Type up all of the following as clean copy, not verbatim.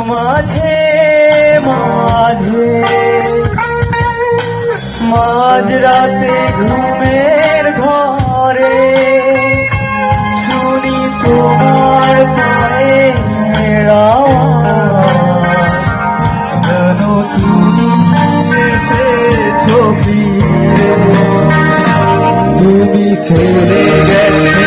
মাঝে মাঝে মাঝরাতে ঘুমের ঘরে শুনি তোমার পায়ের আওয়াজ, যেন তুমি এসেছো ফিরে। তুমি চলে গেছো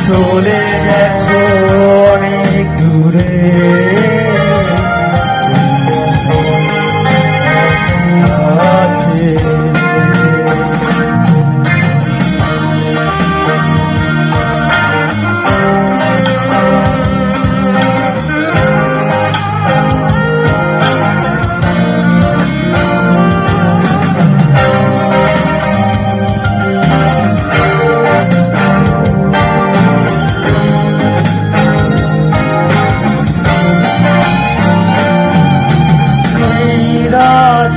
চলে গেছো অনেক দূরে।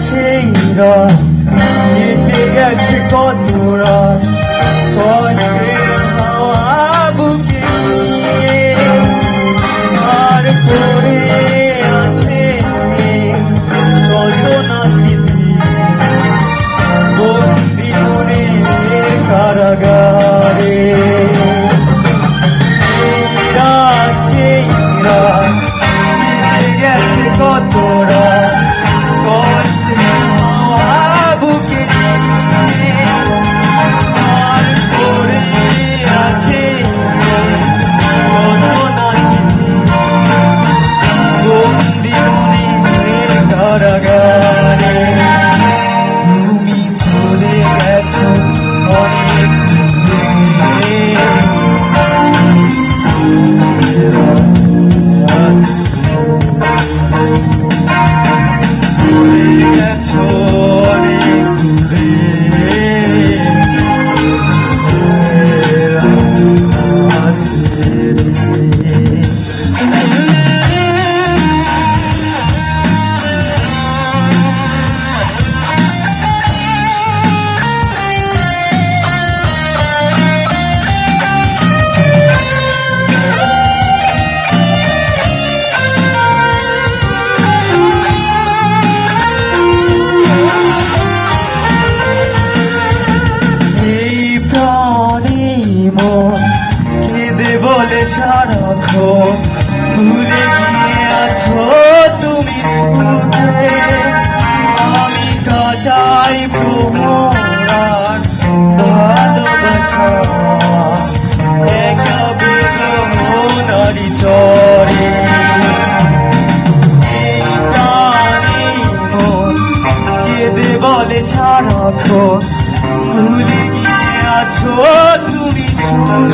সেই রাত কেটে গেছে কত রাত, কষ্টের হাওয়া বুকে নিয়ে, আর পড়ে আছে কত না স্মৃতি বন্দি মনে কারাগারে। সেই রাত কেটে গেছে কত রাত, তুমি চলে গেছো অনেক দূরে গেছো অনেক দূরে। কেঁদে বলে সারাক্ষণ ভুলে গিয়ে আছো তুমি শুধু, আমি কাচাই ভ্রমরার ভালোবাসা একা বেদনারি চরে। এই প্রাণী মন কেঁদে বলে সারাক্ষণ ভুলে গিয়ে আছো তুমি শুধু।